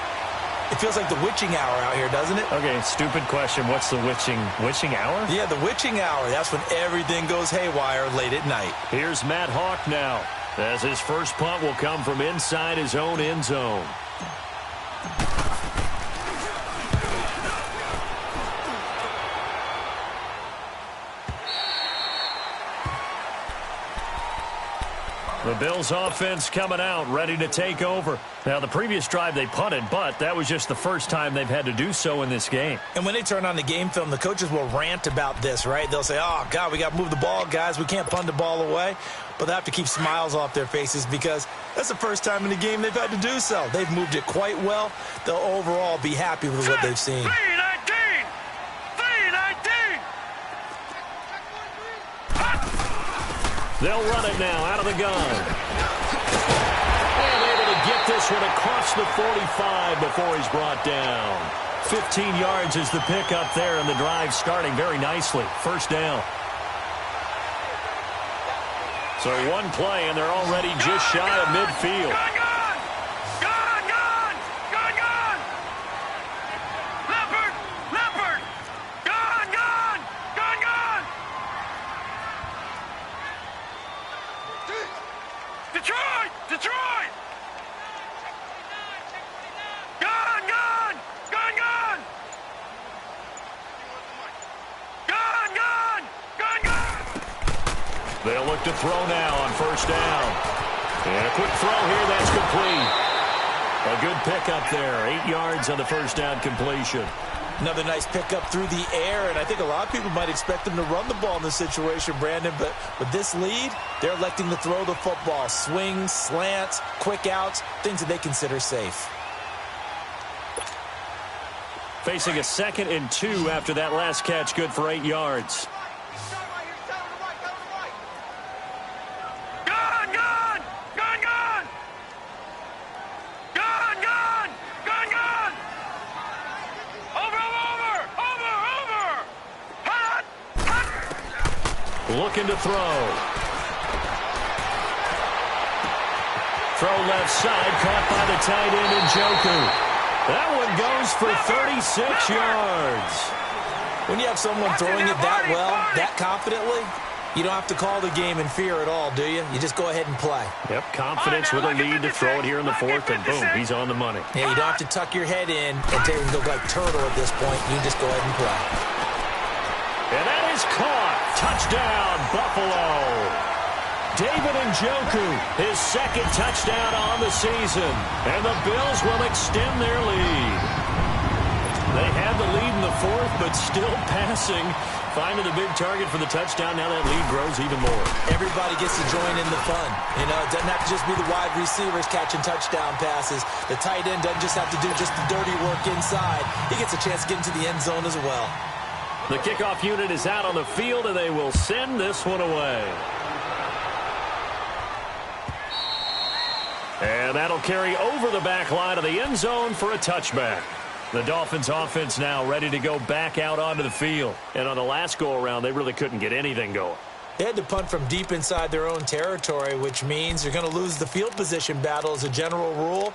It feels like the witching hour out here, doesn't it? Okay, stupid question. What's the witching hour? Yeah, the witching hour. That's when everything goes haywire late at night. Here's Matt Hawk now, as his first punt will come from inside his own end zone. The Bills offense coming out, ready to take over. Now, the previous drive they punted, but that was just the first time they've had to do so in this game. And when they turn on the game film, the coaches will rant about this, right? They'll say, oh, God, we got to move the ball, guys. We can't punt the ball away. But they have to keep smiles off their faces because that's the first time in the game they've had to do so. They've moved it quite well. They'll overall be happy with what they've seen. 319! They'll run it now out of the gun. And able to get this one across the 45 before he's brought down. 15 yards is the pickup there, and the drive starting very nicely. First down. So one play, and they're already just shy of midfield. Detroit! Gun! They'll look to throw now on first down. And a quick throw here, that's complete. A good pickup there, 8 yards on the first down completion. Another nice pickup through the air, and I think a lot of people might expect them to run the ball in this situation, Brandon, but with this lead, they're electing to throw the football. Swings, slants, quick outs, things that they consider safe. Facing a 2nd and 2 after that last catch, good for 8 yards. Looking to throw. Throw left side, caught by the tight end Njoku. That one goes for 36 yards. When you have someone throwing it that well, that confidently, you don't have to call the game in fear at all, do you? You just go ahead and play. Yep, confidence with a lead to throw it here in the 4th, and boom, he's on the money. Yeah, you don't have to tuck your head in and look like turtle at this point. You just go ahead and play. And that is caught. Touchdown, Buffalo. David Njoku, his 2nd touchdown on the season. And the Bills will extend their lead. They had the lead in the 4th, but still passing. Finding the big target for the touchdown. Now that lead grows even more. Everybody gets to join in the fun. You know, it doesn't have to just be the wide receivers catching touchdown passes. The tight end doesn't just have to do just the dirty work inside. He gets a chance to get into the end zone as well. The kickoff unit is out on the field, and they will send this one away. And that'll carry over the back line of the end zone for a touchback. The Dolphins offense now ready to go back out onto the field. And on the last go-around, they really couldn't get anything going. They had to punt from deep inside their own territory, which means they're going to lose the field position battle as a general rule.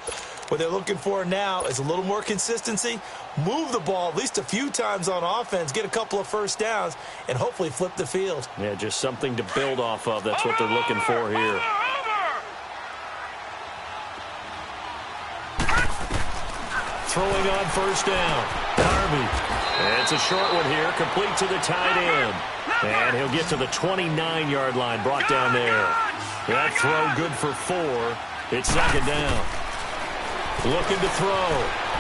What they're looking for now is a little more consistency, move the ball at least a few times on offense, get a couple of first downs, and hopefully flip the field. Yeah, just something to build off of. That's what they're looking for here. Throwing on first down. Harvey. And it's a short one here, complete to the tight end. And he'll get to the 29-yard line, brought down there. That throw good for 4. It's 2nd down. Looking to throw.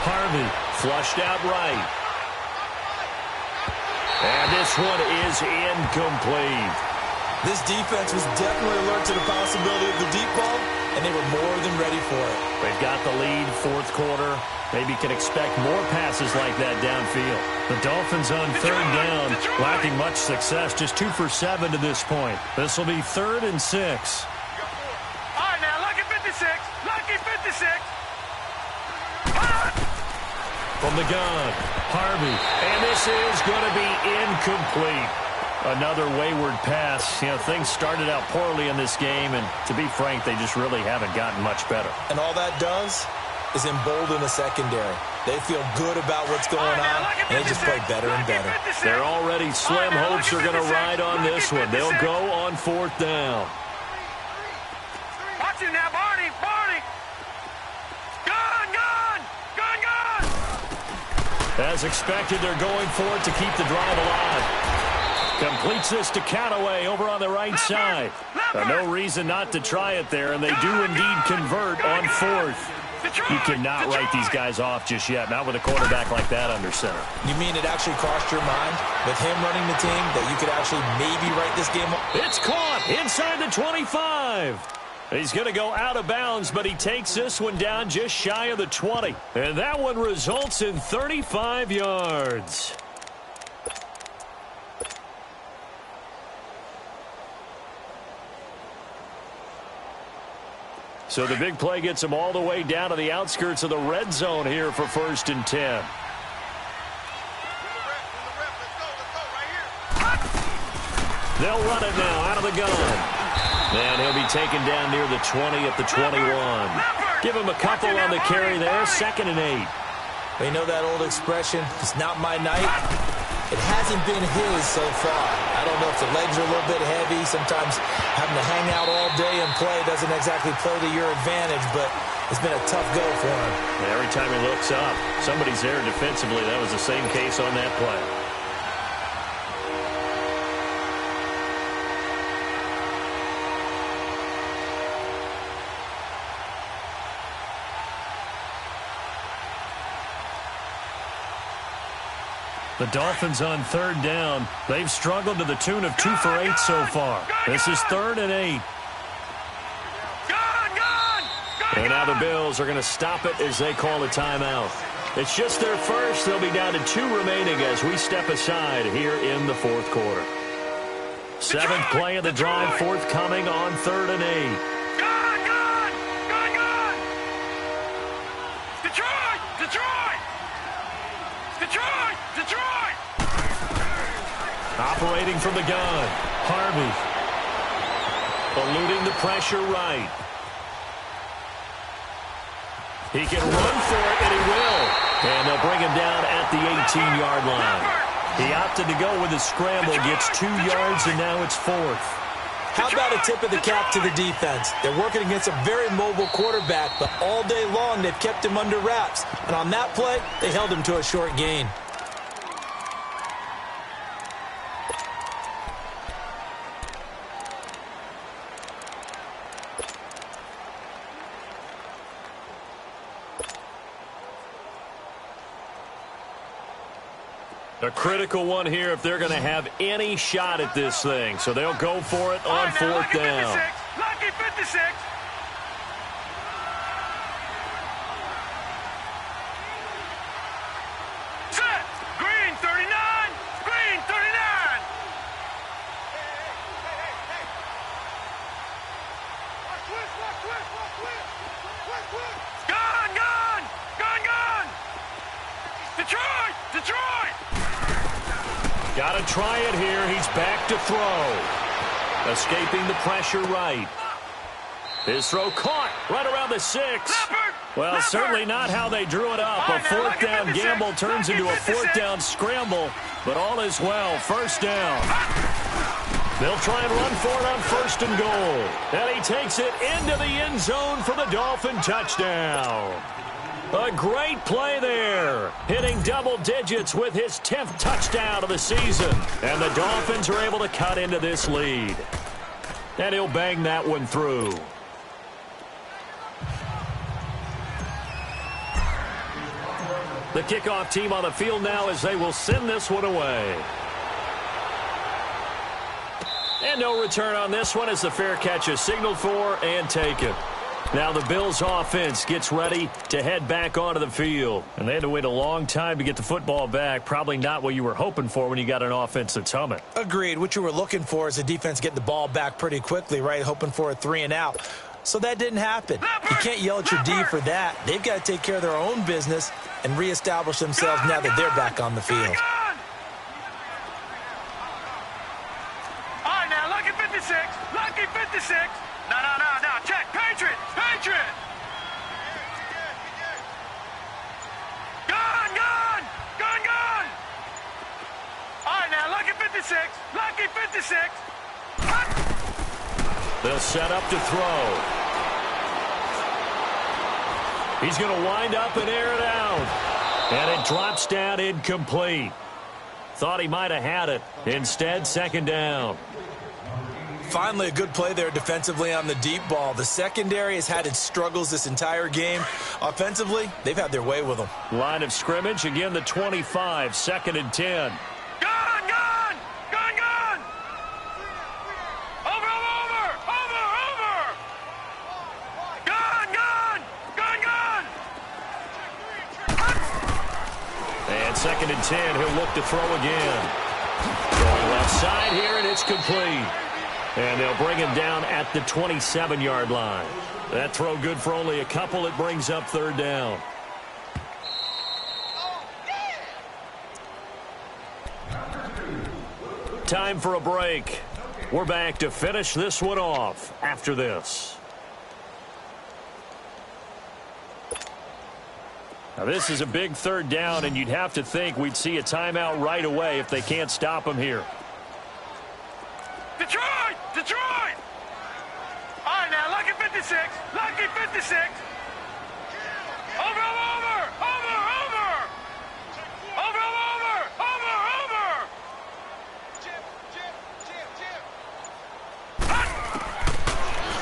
Harvey Flushed out right. And this one is incomplete. This defense was definitely alert to the possibility of the deep ball, and they were more than ready for it. They've got the lead, fourth quarter. Maybe can expect more passes like that downfield. The Dolphins on third down, lacking much success, just 2 for 7 to this point. This will be 3rd and 6. All right, now, lucky 56. Lucky 56. From the gun, Harvey. And this is going to be incomplete. Another wayward pass. You know, things started out poorly in this game, and to be frank, they just really haven't gotten much better. And all that does is embolden the secondary. They feel good about what's going on, and they just play better and better. Their already slim hopes are going to ride on this one. They'll go on 4th down. Watch it now, Barney. Barney. Gun, gun. Gun, gun. As expected, they're going for it to keep the drive alive. Completes this to Callaway over on the right side. No reason not to try it there, and they do indeed convert on 4th. You cannot write these guys off just yet, not with a quarterback like that under center. You mean it actually crossed your mind with him running the team that you could actually maybe write this game off? It's caught inside the 25. He's going to go out of bounds, but he takes this one down just shy of the 20. And that one results in 35 yards. So the big play gets them all the way down to the outskirts of the red zone here for 1st and 10. They'll run it now out of the gun. And he'll be taken down near the 20 at the 21. Give him a couple on the carry there, 2nd and 8. They know that old expression, it's not my night. It hasn't been his so far. I don't know if the legs are a little bit heavy. Sometimes having to hang out all day and play doesn't exactly play to your advantage, but it's been a tough go for him. And every time he looks up, somebody's there defensively. That was the same case on that play. The Dolphins on 3rd down. They've struggled to the tune of 2 for 8 so far. This is 3rd and 8. And now the Bills are going to stop it as they call a timeout. It's just their first. They'll be down to 2 remaining as we step aside here in the 4th quarter. 7th play of the drive, forthcoming on 3rd and 8. Operating from the gun, Harvey. Eluding the pressure right. He can run for it, and he will. And they'll bring him down at the 18-yard line. He opted to go with a scramble, gets 2 yards, and now it's 4th. How about a tip of the cap to the defense? They're working against a very mobile quarterback, but all day long they've kept him under wraps. And on that play, they held him to a short gain. A critical one here if they're going to have any shot at this thing. So they'll go for it on 4th down. Lucky 56. Set. Green 39. Green 39. Gun, gun. Gun, gun. Detroit. Detroit. Got to try it here. He's back to throw. Escaping the pressure right. His throw caught right around the 6. Well, certainly not how they drew it up. A 4th down gamble turns into a 4th down scramble, but all is well. 1st down. They'll try and run for it on 1st and goal. And he takes it into the end zone for the Dolphin touchdown. A great play there, hitting double digits with his 10th touchdown of the season. And the Dolphins are able to cut into this lead. And he'll bang that one through. The kickoff team on the field now as they will send this one away. And no return on this one as the fair catch is signaled for and taken. Now the Bills offense gets ready to head back onto the field. And they had to wait a long time to get the football back. Probably not what you were hoping for when you got an offense that's humming. Agreed. What you were looking for is the defense getting the ball back pretty quickly, right? Hoping for a 3-and-out. So that didn't happen. You can't yell at your D for that. They've got to take care of their own business and reestablish themselves now that they're back on the field. All right, now, lucky 56. Lucky 56. No. Check. Patriot. Gun. All right, now, lucky 56. Lucky 56. They'll set up to throw. He's going to wind up and air it out. And it drops down incomplete. Thought he might have had it. Instead, second down. Finally, a good play there defensively on the deep ball. The secondary has had its struggles this entire game. Offensively, they've had their way with them. Line of scrimmage, again the 25, 2nd and 10. Gun. Over. Gun. And 2nd and 10, he'll look to throw again. Going left side here, and it's complete. And they'll bring him down at the 27-yard line. That throw good for only a couple. It brings up 3rd down. Time for a break. We're back to finish this one off after this. Now, this is a big 3rd down, and you'd have to think we'd see a timeout right away if they can't stop him here. Detroit! All right, now, lucky 56. Lucky 56. Over.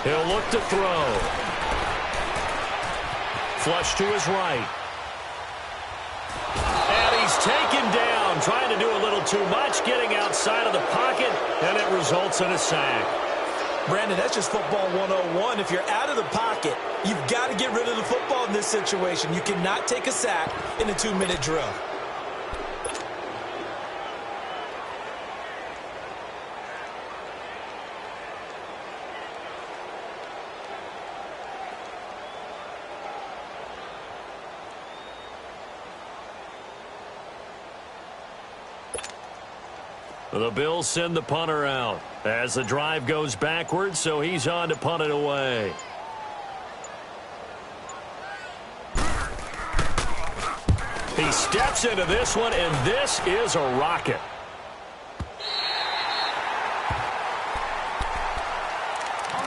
He'll look to throw. Flush to his right. And he's taken down, trying to do a little too much, getting outside of the pocket, and it results in a sack. Brandon, that's just football 101. If you're out of the pocket, you've got to get rid of the football in this situation. You cannot take a sack in a 2-minute drill. The Bills send the punter out as the drive goes backwards, so he's on to punt it away. He steps into this one, and this is a rocket.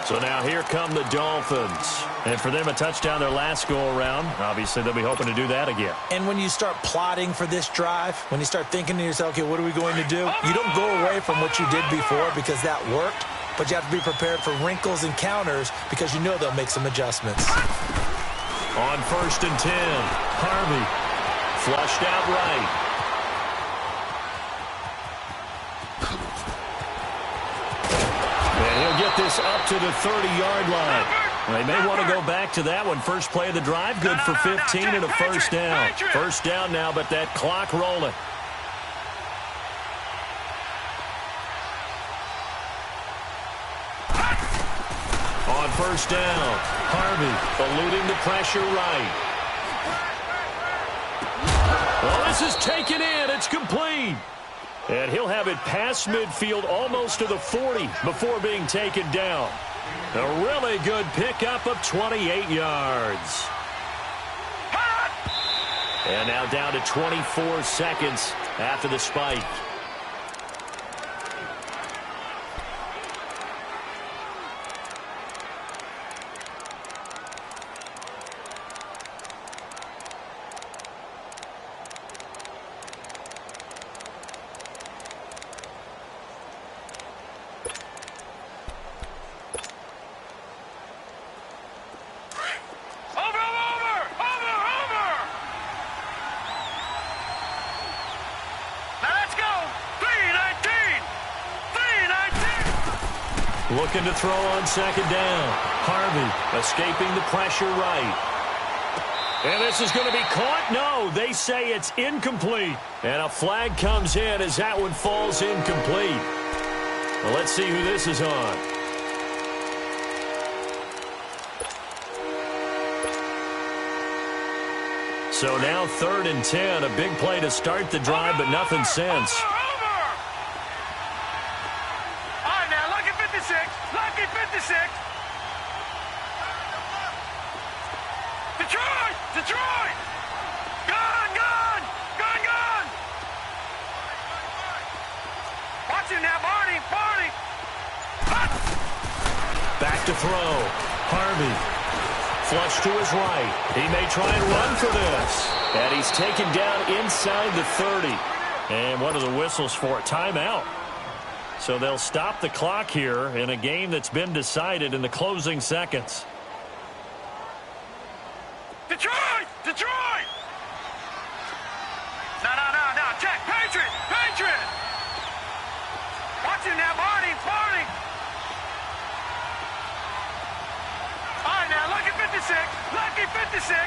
So now here come the Dolphins. And for them, a touchdown their last go-around. Obviously, they'll be hoping to do that again. And when you start plotting for this drive, when you start thinking to yourself, okay, what are we going to do? You don't go away from what you did before because that worked, but you have to be prepared for wrinkles and counters because you know they'll make some adjustments. On 1st and 10, Harvey flushed out right. Get this up to the 30-yard line. They may want to go back to that one. First play of the drive, good for 15 and a first down. First down now, but that clock rolling. On 1st down, Harvey eluding the pressure right. Well, this is taken in. It's complete. And he'll have it past midfield almost to the 40 before being taken down. A really good pickup of 28 yards. And now down to 24 seconds after the spike. Looking to throw on second down. Harvey escaping the pressure right. And this is going to be caught. No, they say it's incomplete. And a flag comes in as that one falls incomplete. Well, let's see who this is on. So now 3rd and 10. A big play to start the drive, but nothing since. Over. All right, now, lucky 56. Lucky 56. Detroit! Detroit! Gone! Gone! Gone! Gone! Watch it now, Barney! Barney! Back to throw. Harvey. Flush to his right. He may try and run for this. And he's taken down inside the 30. And what are the whistles for? Timeout. So they'll stop the clock here in a game that's been decided in the closing seconds. Detroit! Detroit! No, no, no, no. Check. Patriot! Patriot! Watch it now, Barney! Barney! All right, now, lucky 56. Lucky 56.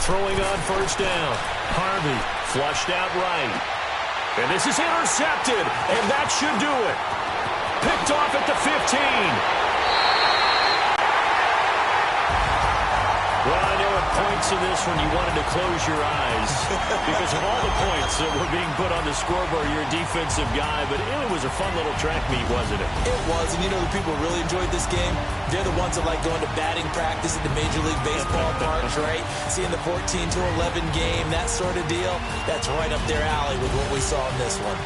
Throwing on first down. Harvey flushed out right. And this is intercepted. And that should do it. Picked off at the 15. Well, I know at points in this when you wanted to close your eyes because of all the points that were being put on the scoreboard, you're a defensive guy, but it was a fun little track meet, wasn't it? It was, and you know the people who really enjoyed this game? They're the ones that like going to batting practice at the Major League Baseball parks, right? Seeing the 14-11 game, that sort of deal, that's right up their alley with what we saw in this one.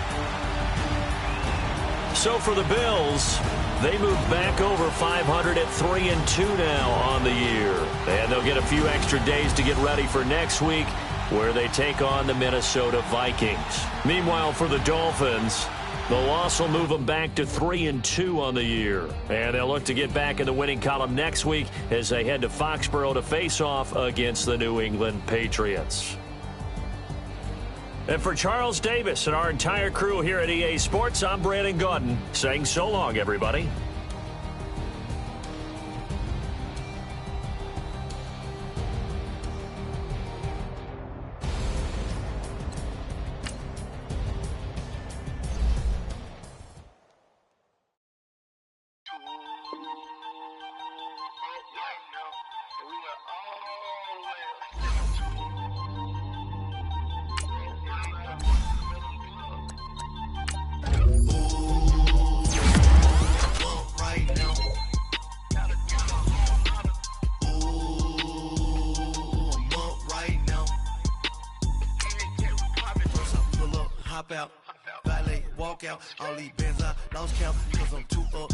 So for the Bills, they move back over 500 at 3-2 now on the year. And they'll get a few extra days to get ready for next week, where they take on the Minnesota Vikings. Meanwhile, for the Dolphins, the loss will move them back to 3-2 on the year. And they'll look to get back in the winning column next week as they head to Foxborough to face off against the New England Patriots. And for Charles Davis and our entire crew here at EA Sports, I'm Brandon Gaudin saying so long, everybody. Out, valet, walk out, all these bands I lost count, cause I'm too up.